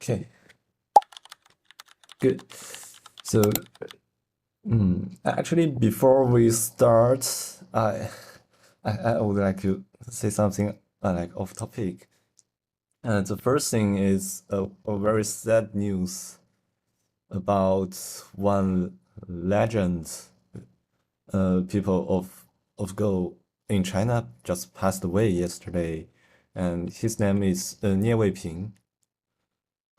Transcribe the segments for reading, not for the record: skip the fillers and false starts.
Okay, good. So, actually, before we start, I would like to say something like off topic. The first thing is a very sad news about one legend, people of Go in China just passed away yesterday, and his name is NIE WEIPING,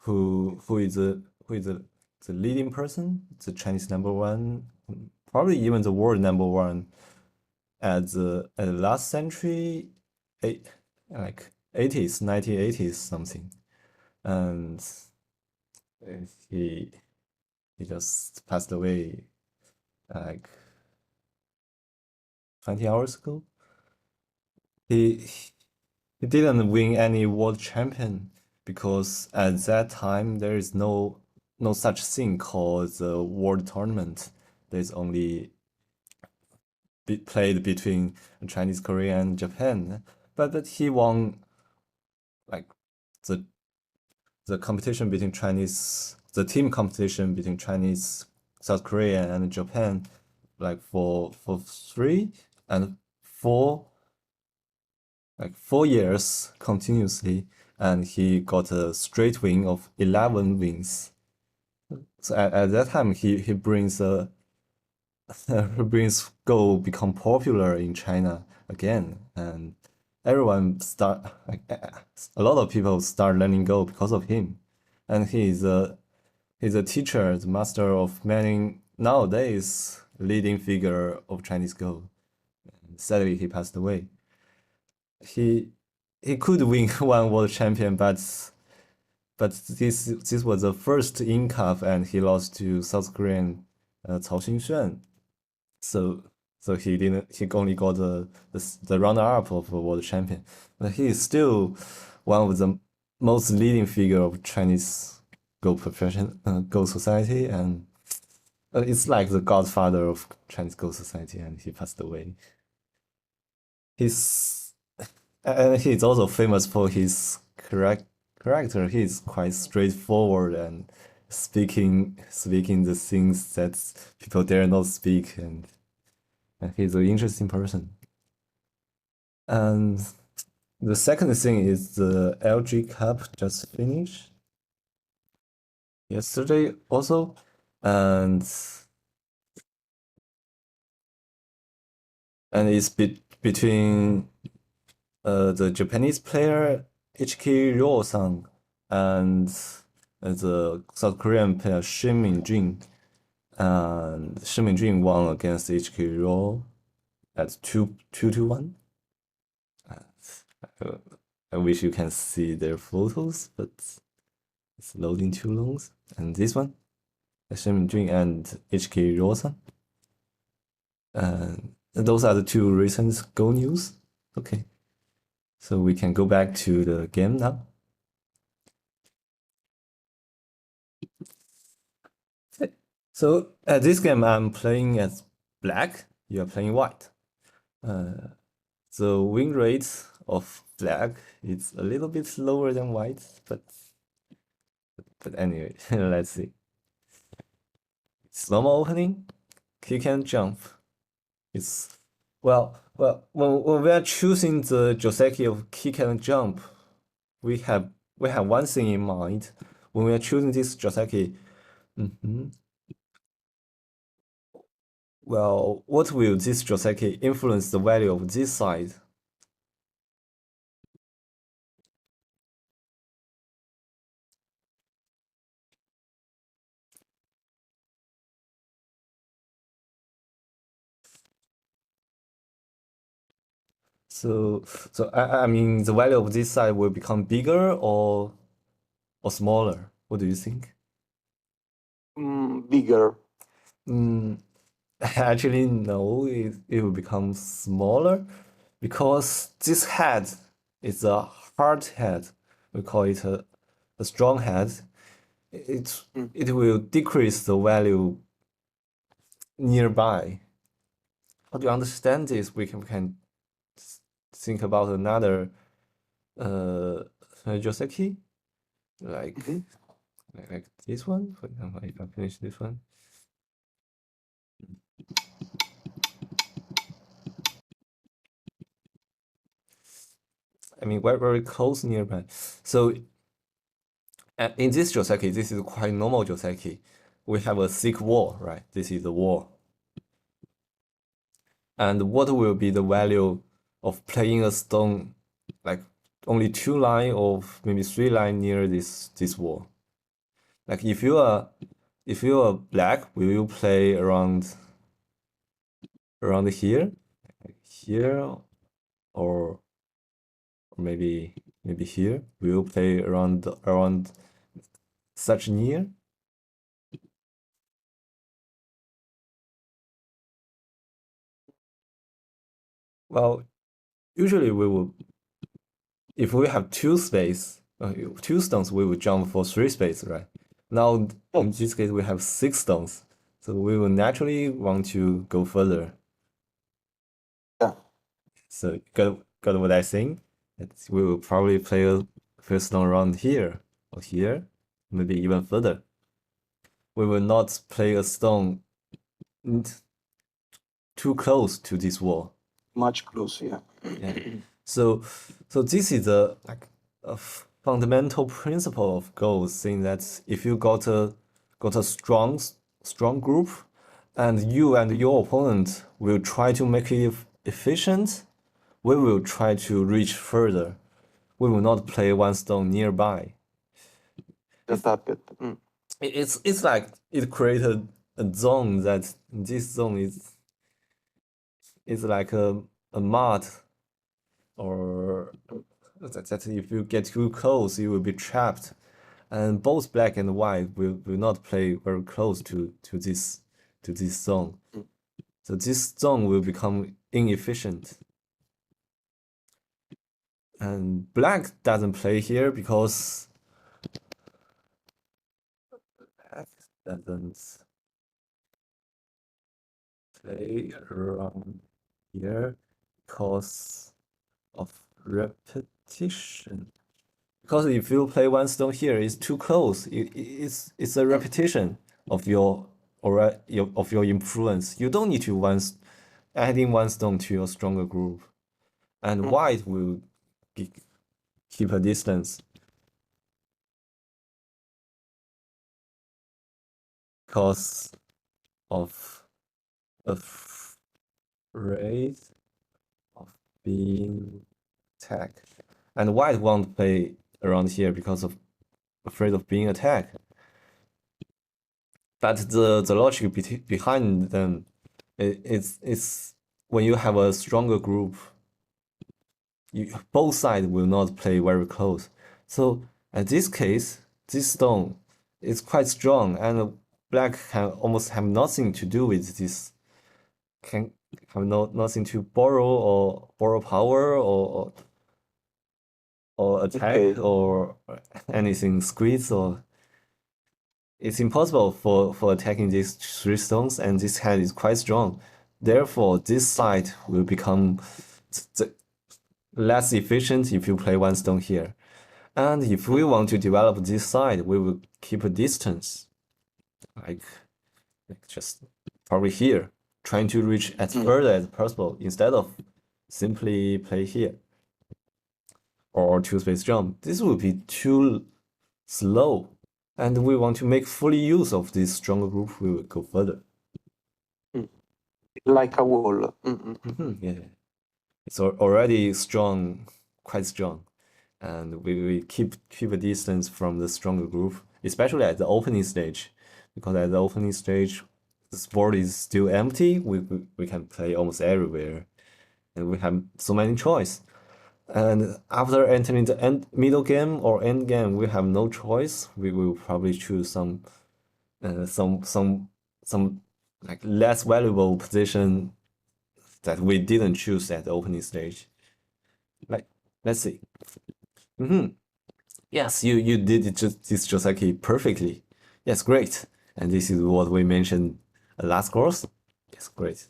who is the leading person, the Chinese number one, probably even the world number one at the last century, eight, like 80s, 1980s something, and he he just passed away like 20 hours ago. He he didn't win any world champion because at that time there is no such thing called the world tournament. There's only played between Chinese, Korea, and Japan. But he won like the the competition between Chinese, the team competition between Chinese, South Korea, and Japan, like for 3 and 4, like 4 years continuously, and he got a straight win of 11 wins. So at that time, he brings he brings Go become popular in China again, and everyone start like a lot of people start learning Go because of him, and he's a teacher, the master of many nowadays leading figure of Chinese Go. Sadly, he passed away. He he could win one world champion, but this was the first in cup, and he lost to South Korean Cao Xuan. So he didn't. He only got the runner up of a world champion, but he is still one of the most leading figure of Chinese Go society, and it's like the godfather of Chinese Go society, and he passed away. He's and he's also famous for his character. He's quite straightforward and speaking the things that people dare not speak, and he's an interesting person. And the second thing is the LG Cup just finished yesterday also, and it's between the Japanese player HK Ryo-san and the South Korean player Shin Min-jun. And Shin Min-jun won against HK Ryo at 2-1. I wish you can see their photos, but it's loading too long. And this one, Shin Min-jun and HK Ryo-san. And those are the two recent Go news. Okay, so we can go back to the game now. So at this game, I'm playing as black. You are playing white. The win rate of black is a little bit lower than white, but anyway, let's see. It's normal opening, kick and jump. It's well when we are choosing the Joseki of kick and jump, we have one thing in mind. When we are choosing this Joseki, well, what will this Joseki influence the value of this side? So I mean the value of this side will become bigger or smaller. What do you think? Bigger. Actually, no, it will become smaller because this head is a hard head. We call it a strong head. It will decrease the value nearby. How do you understand this? We can think about another Joseki. Like like this one, for example, if I finish this one. I mean, we're very close nearby. So in this Joseki, this is quite normal Joseki. We have a thick wall, right? This is the wall. And what will be the value of playing a stone, like only 2 line or maybe 3 line near this wall? Like if you are black, will you play around here, here, or maybe here? Will you play around such near? Well, usually we will, if we have 2 stones, we will jump for 3 space, right? Now in this case we have 6 stones, so we will naturally want to go further. Yeah. So got what I think? That we will probably play a first stone around here or here, maybe even further. We will not play a stone too close to this wall. Much closer, yeah. Yeah. So this is a fundamental principle of Go, saying that if you got a strong group, and you and your opponent will try to make it efficient, we will try to reach further. We will not play one stone nearby. Just that bit. It's like it created a zone that this zone is like a mud, or that if you get too close, you will be trapped. And both black and white will not play very close to this zone. So this zone will become inefficient. And black doesn't play here because black doesn't play around here because of repetition. Because if you play one stone here, it's too close. It's a repetition of your influence. You don't need to adding one stone to your stronger group, and white will keep a distance because of afraid of being attacked, and white won't play around here because of afraid of being attacked. But the logic behind them, it's when you have a stronger group, both sides will not play very close. So in this case, this stone is quite strong, and black can almost have nothing to do with this. Can have nothing to borrow power or attack or anything squeeze, or it's impossible for attacking these 3 stones, and this hand is quite strong. Therefore, this side will become less efficient if you play one stone here. And if we want to develop this side, we will keep a distance, like just probably here, trying to reach as further as possible instead of simply play here or 2 space jump. This will be too slow, and we want to make fully use of this stronger group. We will go further. Like a wall. Yeah, it's already strong, quite strong, and we keep a distance from the stronger group, especially at the opening stage, because at the opening stage, the board is still empty. We can play almost everywhere, and we have so many choice. And after entering the middle game or end game, we have no choice. We will probably choose some like less valuable position that we didn't choose at the opening stage. Like, let's see. Yes, you did this Joseki perfectly. Yes, great. And this is what we mentioned last course. Yes, great.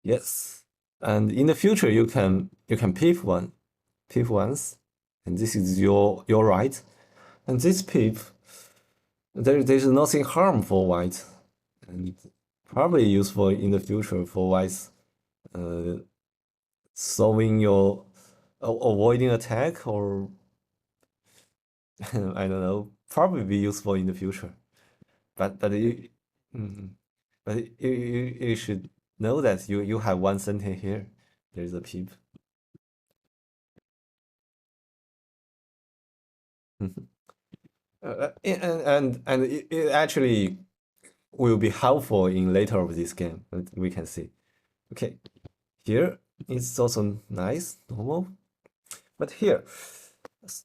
Yes. And in the future you can pick once and this is your right. And this pip, there's nothing harm for white, and probably useful in the future for white, solving your avoiding attack, or I don't know, probably be useful in the future. But you, mhm. but you should know that you have one sentence here. There's a pip. And it actually will be helpful in later of this game. We can see. Okay, here it's also nice, normal. But here,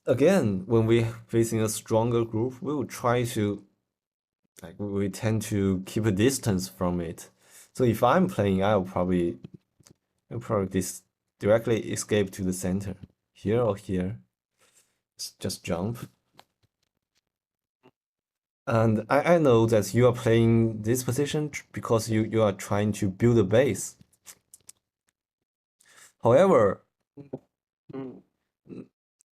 again, when we facing a stronger group, we will try to, like, we tend to keep a distance from it. So if I'm playing, I'll probably directly escape to the center, here or here. Just jump. And I know that you are playing this position because you are trying to build a base. However, Mm.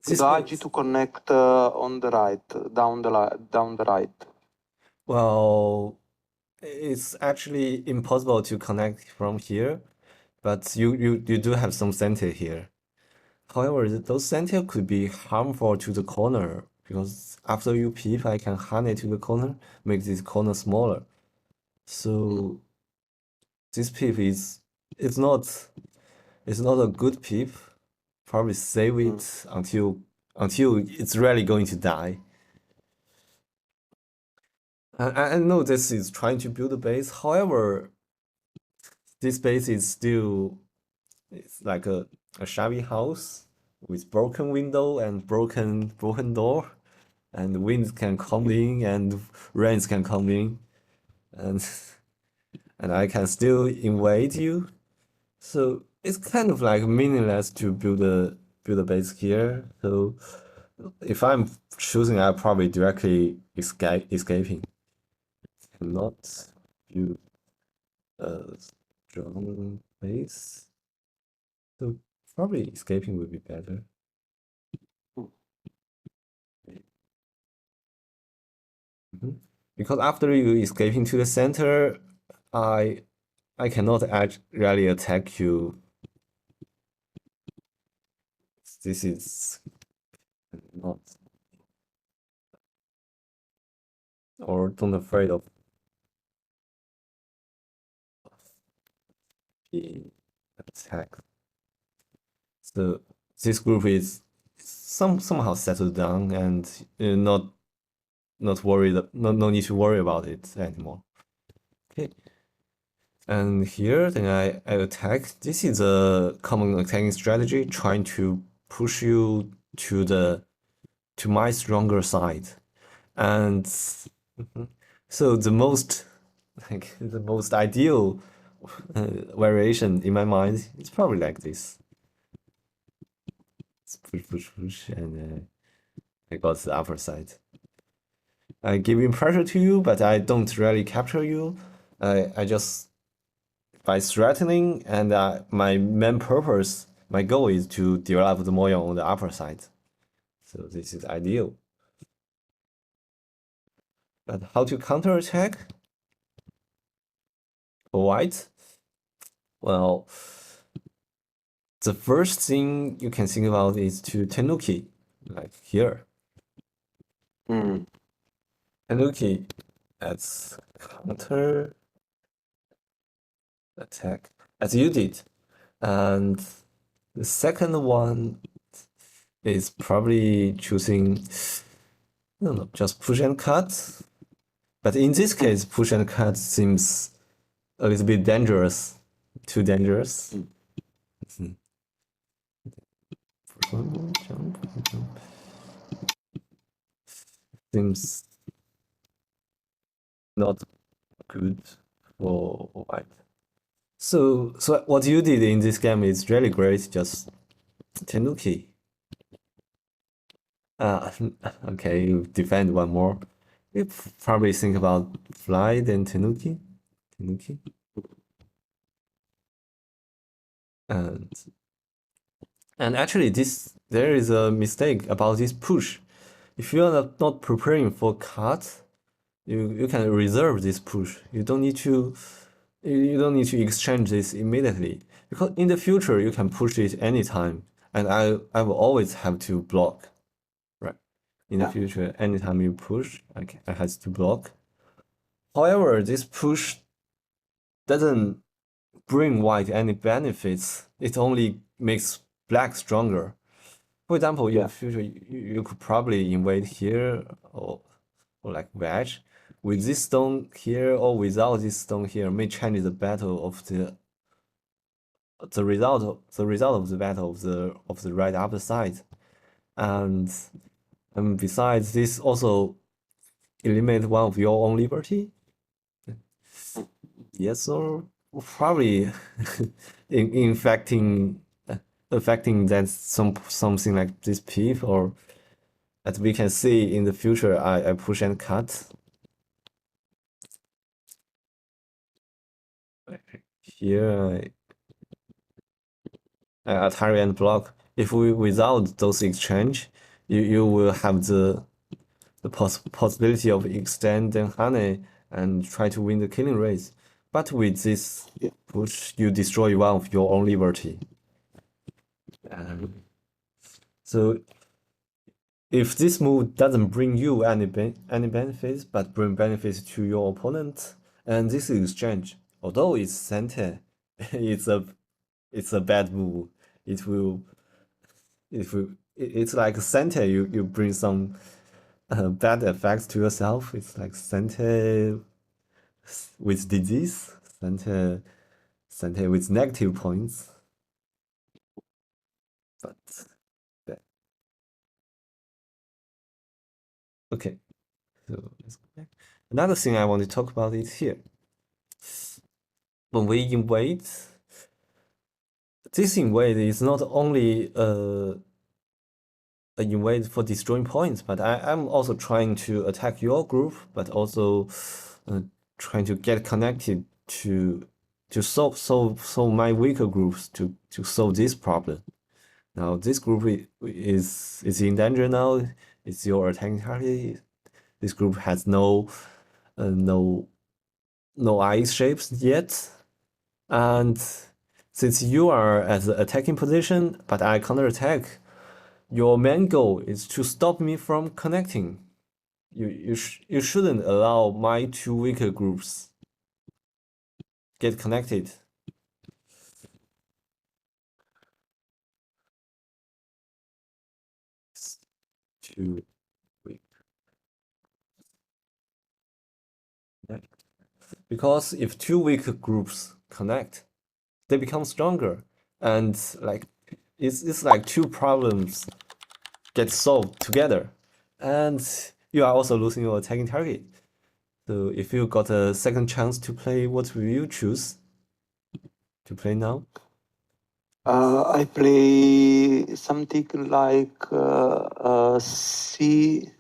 this The IG base, to connect on the right, down the right. well, it's actually impossible to connect from here, but you do have some center here. However, those center could be harmful to the corner because after you peep, I can hand it to the corner, make this corner smaller. So this peep it's not a good peep. Probably save it until it's really going to die. I know this is trying to build a base. However, this base is still it's like a shabby house with broken window and broken door, and winds can come in and rains can come in, and and I can still invade you. So it's kind of like meaningless to build a base here. So if I'm choosing, I'll probably directly escaping, and not build a strong base. So probably escaping would be better. Mhm. Because after you escaping to the center, I I cannot really attack you. This is not, or don't afraid of being attacked. So this group is somehow settled down and not worried, no need to worry about it anymore. Okay. And here, then I attack. This is a common attacking strategy, trying to push you to my stronger side. And mhm. So the most ideal variation in my mind is probably like this. It's push, and I got the upper side. I give impressure to you, but I don't really capture you. I just by threatening, and my main purpose, my goal is to develop the Moyang on the upper side. So this is ideal. But how to counter attack? For white? Well, the first thing you can think about is to Tenuki, like here. Mm. Tenuki as counter attack, as you did. And the second one is probably choosing, no, no, just push and cut. But in this case, push and cut seems a little bit dangerous, too dangerous. Mhm. First one, jump. Seems not good for white. So what you did in this game is really great. Just Tenuki. Ah, okay, you defend one more. You probably think about fly then Tenuki. Tenuki. And actually there is a mistake about this push. If you are not preparing for cut, you can reserve this push. You don't need to exchange this immediately, because in the future you can push it anytime, and I will always have to block, right? In the Yeah. future, anytime you push, I have to block. However, this push doesn't bring white any benefits. It only makes black stronger. For example, in the Yeah. future, you could probably invade here or like wedge. With this stone here or without this stone here may change the battle of the result of the battle of the right upper side. And besides this also eliminate one of your own liberty. Yes, or probably infecting affecting that something like this peep, or as we can see in the future, I push and cut. Here I target and block. If we without those exchange, you will have the possibility of extend and honey and try to win the killing race. But with this Yeah. push, you destroy one of your own liberty. So if this move doesn't bring you any benefits, but bring benefits to your opponent, and this exchange, although it's center, it's a bad move. It will it's like center. You bring some bad effects to yourself. It's like center with disease, center with negative points. But okay, so let's go back. Another thing I want to talk about is here. When we invade, this invade is not only a invade for destroying points, but I'm also trying to attack your group, but also trying to get connected to solve my weaker groups to solve this problem. Now this group is in danger now. It's your attacking target. This group has no ice shapes yet, and since you are at the attacking position, but I counterattack, your main goal is to stop me from connecting. You shouldn't allow my two weaker groups get connected. Two weak. Because if two weak groups connect, they become stronger, and like it's like two problems get solved together, and you are also losing your attacking target. So if you got a second chance to play, what will you choose to play now? I play something like C12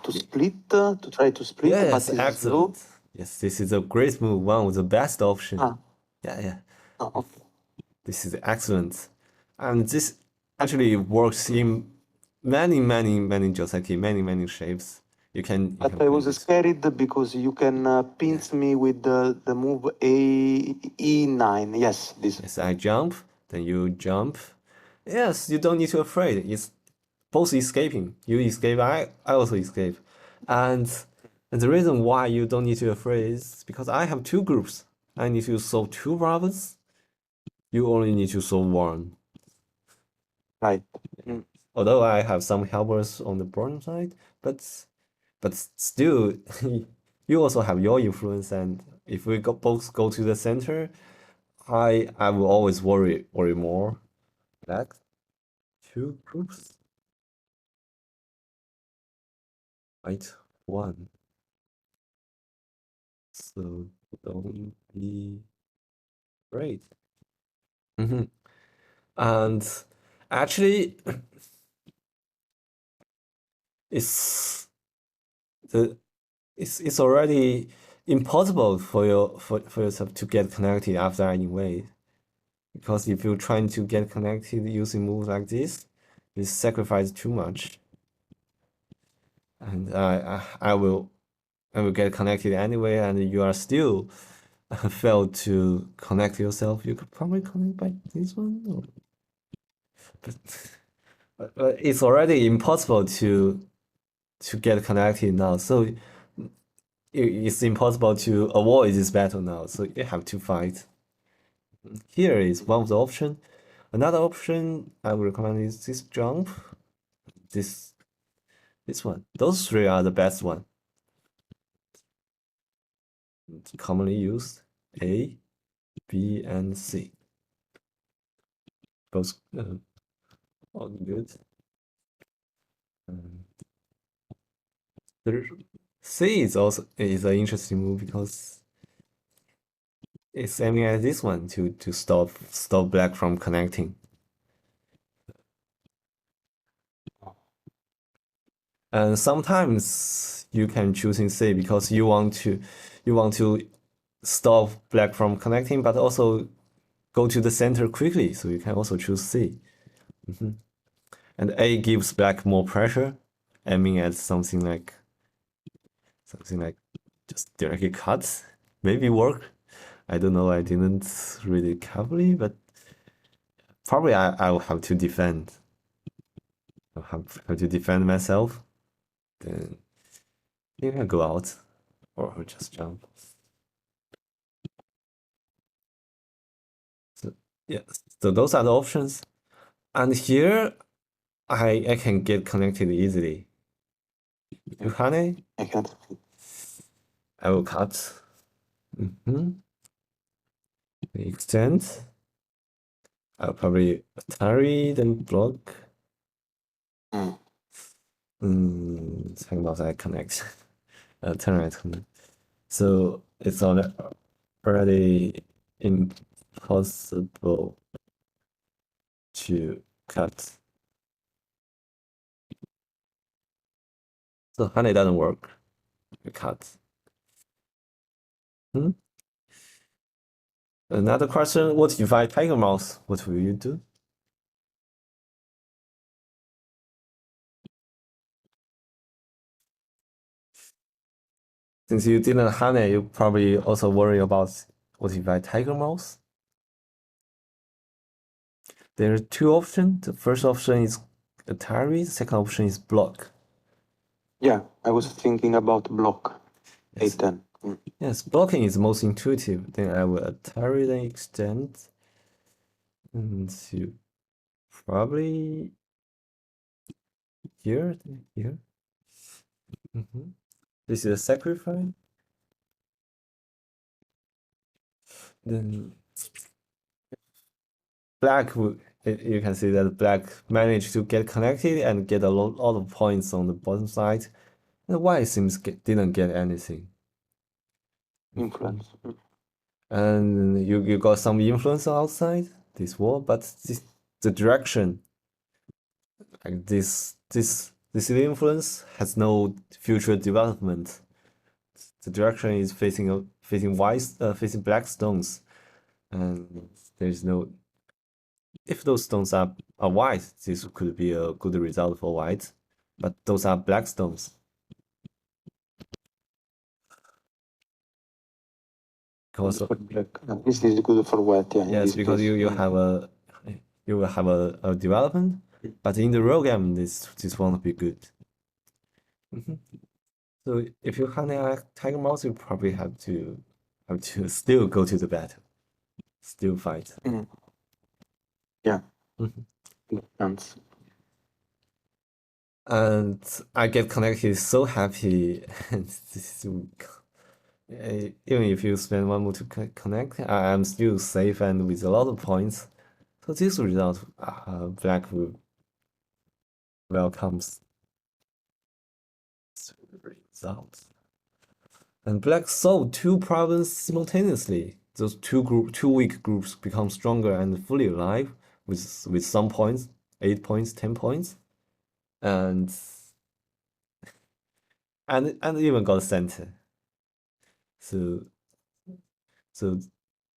to split, to try to split, Yes, but it's slow. excellent. Yes, this is a great move, one of the best option. Ah, Yeah. okay. This is excellent. And this actually works in many Joseki, many shapes. You can But I play was this. scared because you can pinch me with the move E9. Yes, this. Yes, I jump, then you jump. Yes, you don't need to afraid. It's both escaping. You escape, I also escape. And the reason why you don't need to afraid is because I have two groups. I need to solve two problems. You only need to solve one. Right. Mm. Although I have some helpers on the bottom side, but still, you also have your influence. And if we both go to the center, I will always worry more. Black, two groups, white, one. So don't be afraid. And actually, it's the it's already impossible for yourself to get connected after I invade. Because if you're trying to get connected using moves like this, you sacrifice too much. And I will get connected anyway, and you are still failed to connect yourself. You could probably connect by this one, but it's already impossible to get connected now. So it's impossible to avoid this battle now. So you have to fight. Here is one of the options. Another option I would recommend is this jump. This one. Those three are the best one. Commonly used A, B, and C. Both all good. C is also an interesting move because it's aiming at this one to stop black from connecting. And sometimes you can choose in C because you want to stop black from connecting, but also go to the center quickly. So you can also choose C. And A gives black more pressure, aiming at something like just directly cuts. Maybe work. I don't know. I didn't read it carefully, but probably I will have to defend. I'll have to defend myself. Then you can go out or just jump. So yeah, so those are the options. And here I can get connected easily. You honey, I can. I will cut. Extend. I'll probably Atari, then block. Talking about I connect. Turn right connect. So it's already impossible to cut. So honey doesn't work. You cut. Another question, what if I tiger mouse? What will you do? Since you didn't honey, you probably also worry about what if I tiger mouse? There are two options. The first option is Atari, the second option is block. Yeah, I was thinking about block. Yes. A10. Yes, blocking is most intuitive. Then I will Atari, then extend. And you probably here. This is a sacrifice. Then black, you can see that black managed to get connected and get a lot of points on the bottom side. And white seems didn't get anything. Influence. And you got some influence outside this wall, but the direction, like this influence has no future development. The direction is facing black stones, and there's no. If those stones are white, this could be a good result for white, but those are black stones. Because this is good for white, yeah. Yes, because you will have a development, but in the real game this won't be good. So if you hunt a tiger mouse, you probably have to still go to the battle, still fight. Yeah. And I get connected so happy. And even if you spend one move to connect, I'm still safe and with a lot of points. So this result, black will welcomes results. And black solved two problems simultaneously. Those two weak groups become stronger and fully alive with some points, 8 points, 10 points, and even got center. So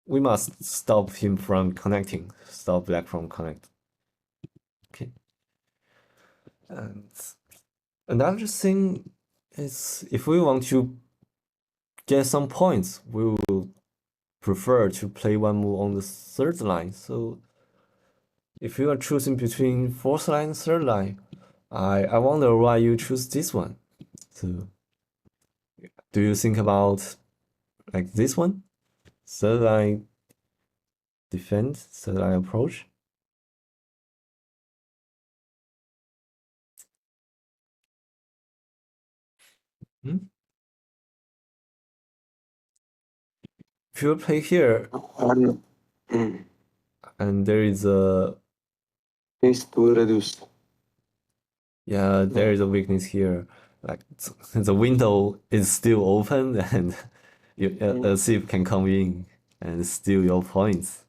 we must stop him from connecting. Stop black from connect. Okay. And another thing is if we want to get some points, we will prefer to play one move on the third line. So if you are choosing between fourth line and third line, I wonder why you choose this one. So do you think about like this one? Third line defense, third line approach? Hmm? If you play here and there is a Pace to reduce. yeah, there is a weakness here. Like the window is still open and a thief can come in and steal your points.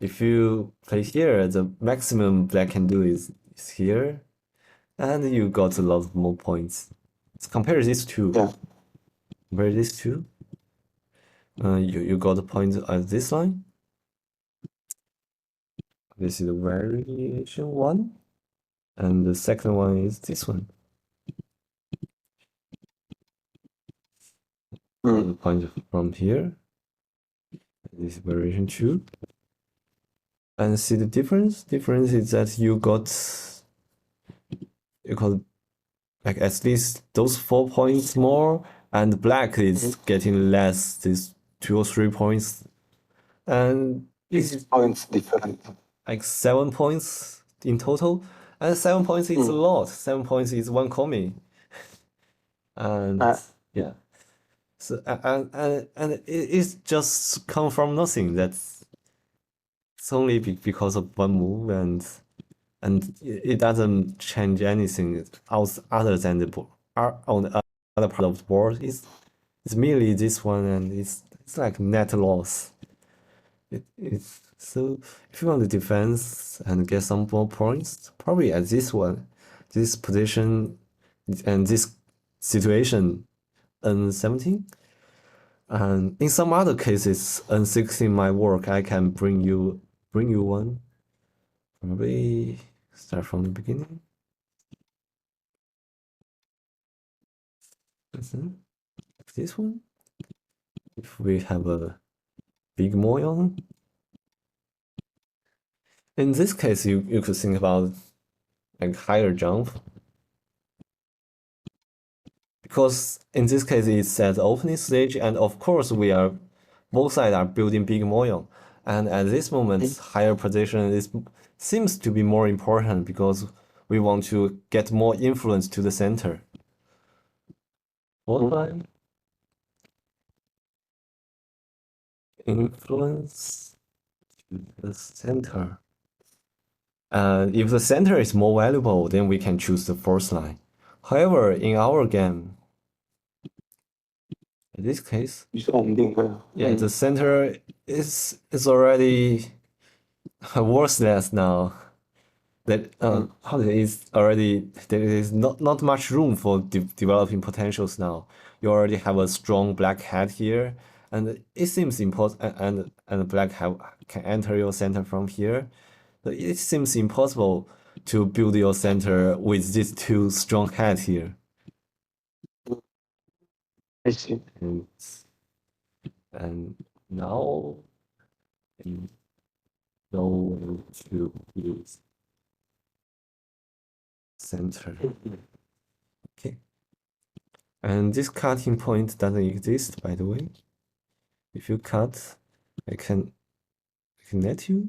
If you play here, the maximum black can do is here, and you got a lot more points. So compare these two. Yeah. Compare these two. You got a point at this line. This is the variation one, and the second one is this one. The point from here. This is variation two. And see the difference? Difference is that you got like at least those 4 points more, and black is getting less, these 2 or 3 points, and Six points different. like 7 points in total. And 7 points is a lot. 7 points is one coin. And yeah. So and it's just come from nothing. It's only because of one move, and it doesn't change anything else other than on the other part of the board. It's merely this one, and it's like net loss. It's so if you want to defense and get some more points, probably at this one, this position, and this situation, N17. And in some other cases, N16 might work. I can bring you one. Probably start from the beginning. This one. If we have a big moyon. In this case, you could think about like higher jump. Because in this case, it's at the opening stage, and of course, both sides are building big moyon. And at this moment, higher position seems to be more important because we want to get more influence to the center. What line? Influence to the center. If the center is more valuable, then we can choose the fourth line. However, in our game, in this case, yeah, the center is already worthless now. That how it is already there is not much room for developing potentials now. You already have a strong black hat here, and it seems impossible. And black can enter your center from here. So it seems impossible to build your center with these two strong hats here. I see. And now no way to use center. Okay. And this cutting point doesn't exist, by the way. If you cut, I can let you.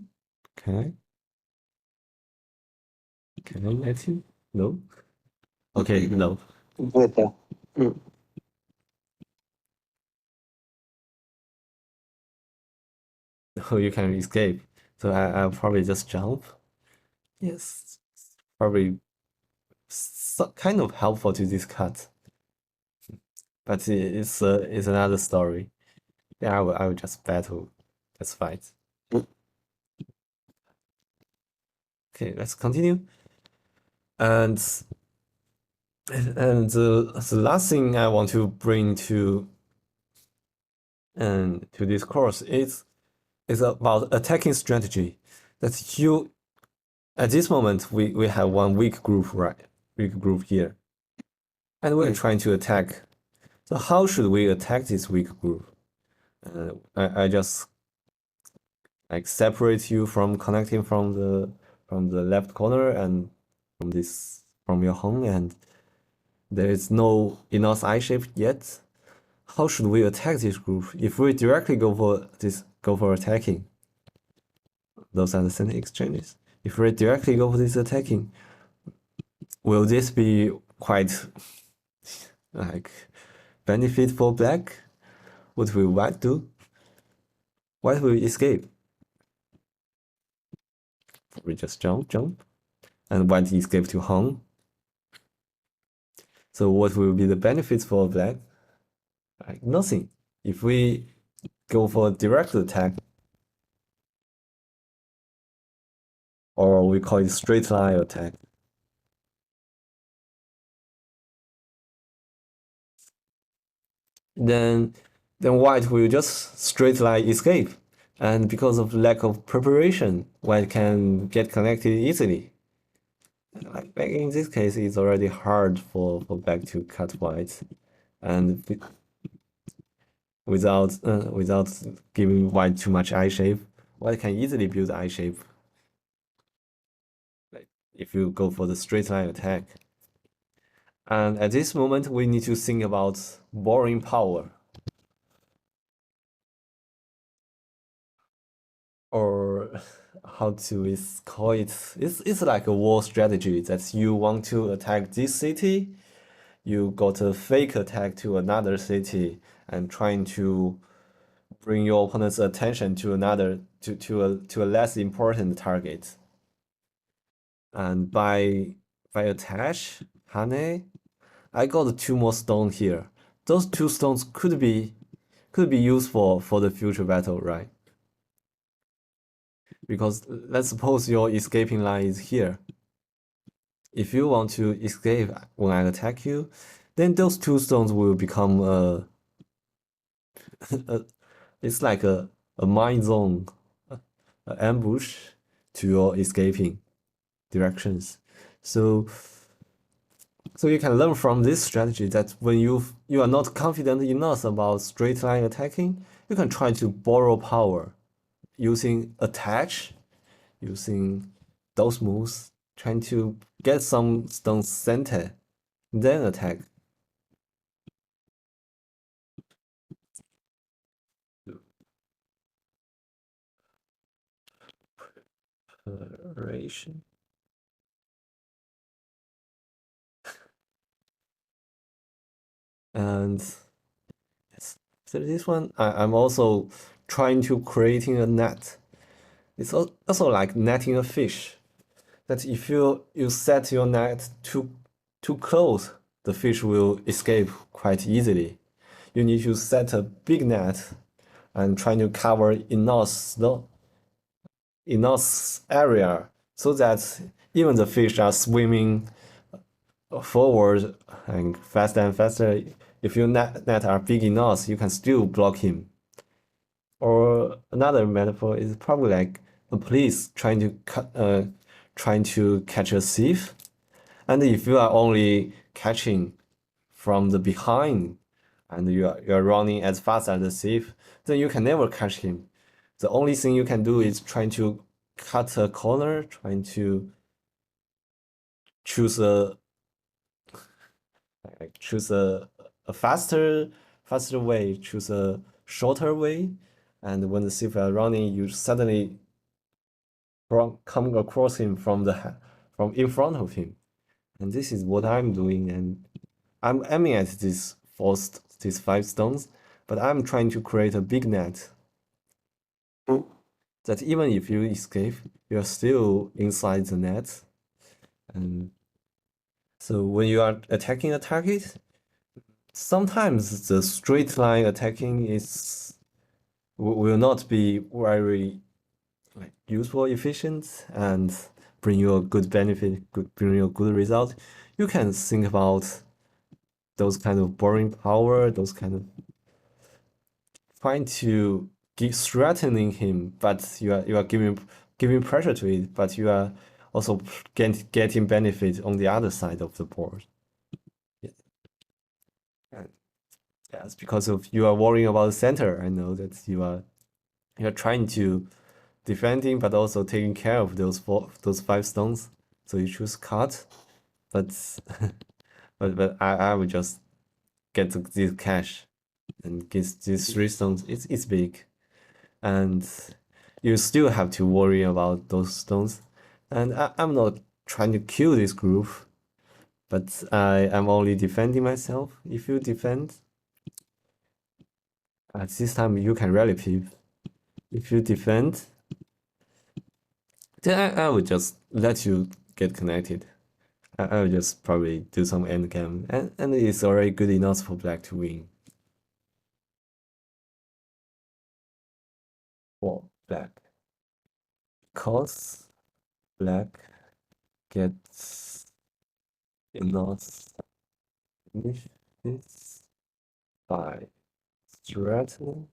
Can I? Can I let you? No. Okay, no. Better. Oh, you can escape. So I'll probably just jump. Yes, probably kind of helpful to this cut, but it's another story. Yeah, I will just battle. Let's fight. Okay, let's continue. And the last thing I want to bring to this course is It's about attacking strategy. That you at this moment we have one weak group, right? Weak group here. And we're trying to attack. So how should we attack this weak group? I just like separate you from connecting from the left corner and from your home, and there is no enough I shape yet. How should we attack this group? If we directly go for attacking, those are the center exchanges. If we directly go for this attacking, will this be quite like benefit for black? What will white do? White will escape. We just jump, and white escape to home. So what will be the benefits for black? Like nothing. If we go for a direct attack, or we call it straight line attack, then white will just straight line escape. And because of lack of preparation, white can get connected easily. Like in this case, it's already hard for black to cut white, and without giving white too much I shape, white can easily build I shape. Like if you go for the straight line attack. And at this moment, we need to think about borrowing power. Or how to call it? It's like a war strategy that you want to attack this city, you got a fake attack to another city and trying to bring your opponent's attention to a less important target. And by attach, Hane, I got two more stones here. Those two stones could be used for the future battle, right? Because let's suppose your escaping line is here. If you want to escape when I attack you, then those two stones will become it's like a mine zone, an ambush to your escaping directions. So you can learn from this strategy that when you are not confident enough about straight line attacking, you can try to borrow power using attach, using those moves, trying to get some stones center, then attack. Preparation. And so this one, I'm also trying to creating a net. It's also like netting a fish. That if you set your net too close, the fish will escape quite easily. You need to set a big net and trying to cover enough area so that even the fish are swimming forward and faster and faster. If your net are big enough, you can still block him. Or another metaphor is probably like a police trying to catch a thief, and if you are only catching from the behind, and you are running as fast as the thief, then you can never catch him. The only thing you can do is trying to cut a corner, trying to choose a faster way, choose a shorter way, and when the thief are running, you suddenly come across him from in front of him. And this is what I'm doing, and I'm aiming at these 5 stones, but I'm trying to create a big net that even if you escape, you're still inside the net. And so when you are attacking a target, sometimes the straight line attacking will not be very useful, efficient, and bring you a good benefit, bring you a good result. You can think about those kind of borrowing power, those kind of trying to threatening him, but you are giving pressure to it, but you are also getting benefit on the other side of the board. Yeah. And yes, because of you are worrying about the center. I know that you're trying to defending, but also taking care of those 5 stones. So you choose cut, but but I would just get this cash and get these 3 stones. It's big, and you still have to worry about those stones. And I'm not trying to kill this group, but I am only defending myself. If you defend, at this time you can rally peep. If you defend, then I would just let you get connected. I will just probably do some end game, and it's already good enough for black to win. For black. Because black gets enough benefits by threatening.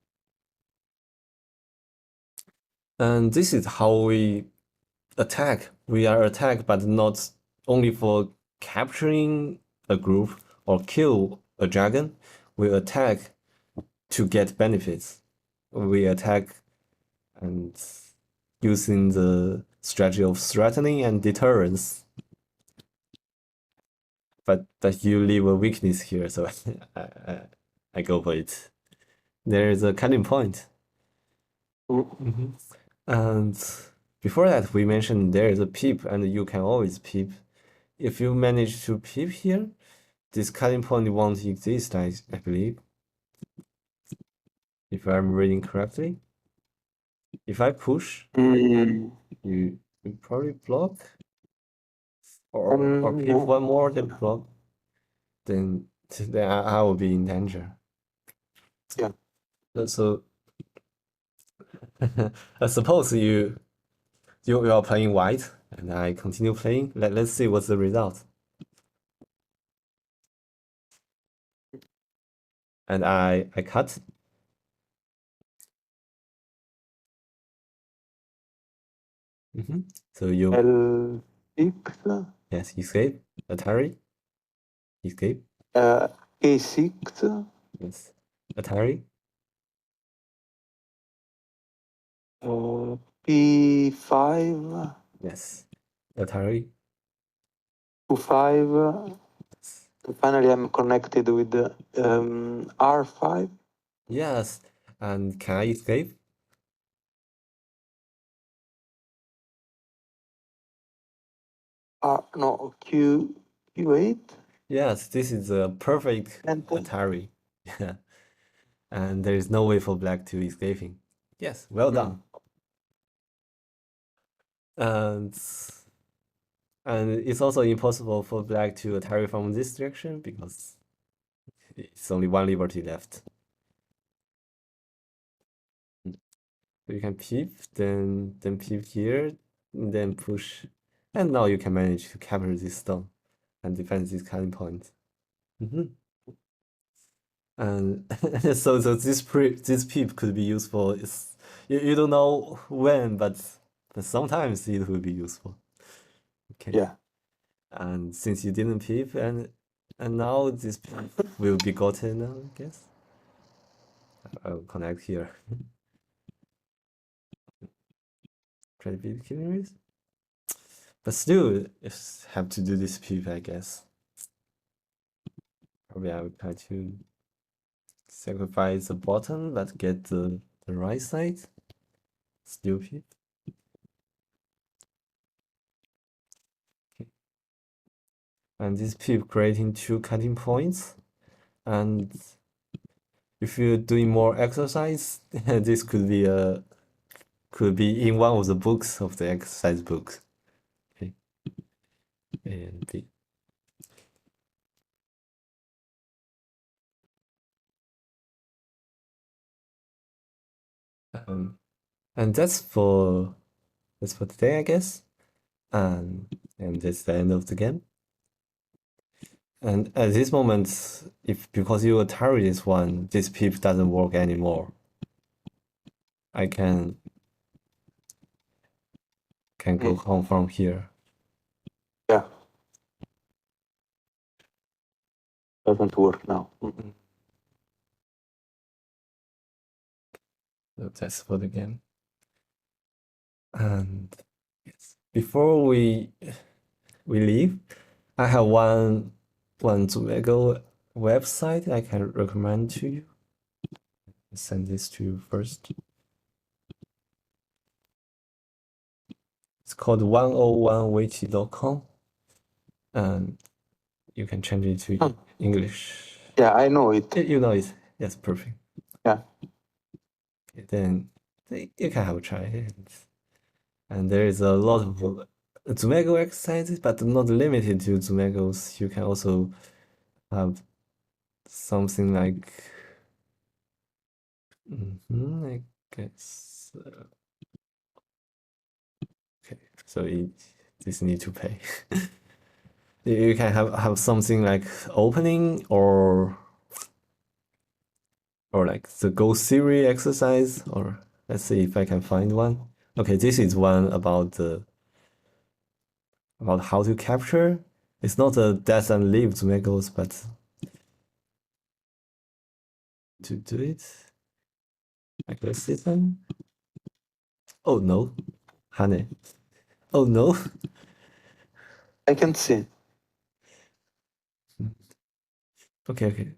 And this is how we attack. We are attacked, but not only for capturing a group or kill a dragon. We attack to get benefits. We attack and using the strategy of threatening and deterrence. But you leave a weakness here, so I go for it. There is a cutting point. And before that, we mentioned there is a peep, and you can always peep. If you manage to peep here, this cutting point won't exist, I believe. If I'm reading correctly. If I push, you probably block. Or peep one more, then block. Then I will be in danger. Yeah. So I suppose you are playing white, and I continue playing. Let's see what's the result. And I cut. So you L6. yes, escape. Atari. Escape. A6. Yes. Atari. P5. Yes. Atari. Q5. Finally, I'm connected with R5. Yes. And can I escape? No, Q8. Yes, this is a perfect Atari. Yeah. And there is no way for black to escaping. Yes, well done. And it's also impossible for black to Atari from this direction because it's only one liberty left. So you can peep, then peep here, then push, and now you can manage to capture this stone and defend this cutting point. And so this peep could be useful. You don't know when, but sometimes it will be useful. Okay. Yeah. And since you didn't peep, and now this peep will be gotten now, I guess. I'll connect here. Credibility killing. But still, if have to do this peep, I guess. Probably I would try to sacrifice the bottom, but get the right side. Still peep. Okay. And this peep creating 2 cutting points. And if you're doing more exercise, this could be in one of the books of the exercise book. Okay. And B. And that's for today, I guess. And that's the end of the game. And at this moment, because you Atari this one, this peep doesn't work anymore. I can go home from here. Yeah. Doesn't work now. So that's for the game. And yes, before we leave, I have one Zumego website I can recommend to you. I'll send this to you first. It's called 101weiqi.com, and you can change it to English. Yeah, I know it. You know it. Yes, perfect. Yeah. Okay, then you can have a try. And there is a lot of Zumego exercises, but not limited to Zumegos. You can also have something like, I guess. Okay, so this need to pay. You can have something like opening or like the Go Siri exercise, or let's see if I can find one. Okay, this is one about how to capture. It's not a death and leave Zumegos, but to do it. I guess this one. Oh no, honey. Oh no. I can see. Okay.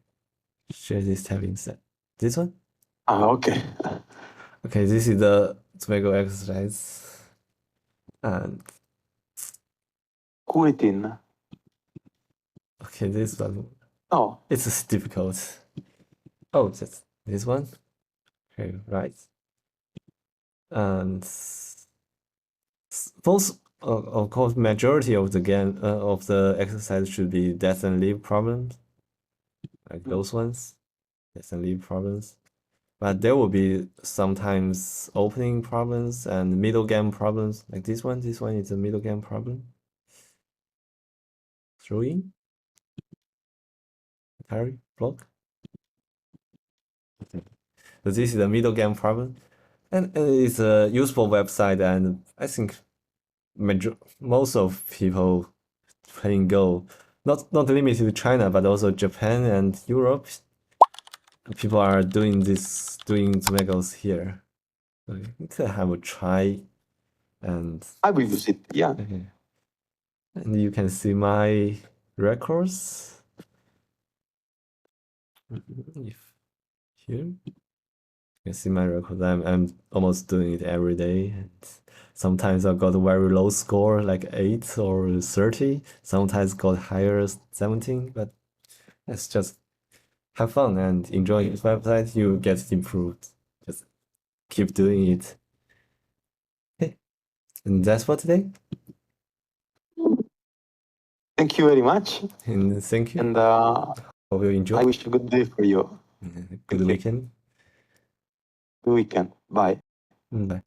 Share this tab instead. This one? Okay. Okay, this is the Zumego exercise. And Quit in. okay, this one. Oh. It's difficult. Oh, that's this one. Okay, right. And both, of course, majority of the game of the exercise should be death and leave problems, like those ones, death and leave problems. But there will be sometimes opening problems and middle game problems, like this one. This one is a middle game problem. Throwing, carry, block. So this is a middle game problem, and it's a useful website. And I think most of people playing Go, not limited to China, but also Japan and Europe, people are doing Zumegos here. So you could have a try, and I will use it. Yeah. okay. And you can see my records. If here, you can see my records. I'm almost doing it every day. And sometimes I got a very low score, like 8 or 30. Sometimes got higher, 17. But let's just have fun and enjoy this website. You get improved. Just keep doing it. Okay, and that's for today. Thank you very much. And thank you. And Hope you enjoy. I wish a good day for you. Good weekend. Good weekend. Bye. Bye.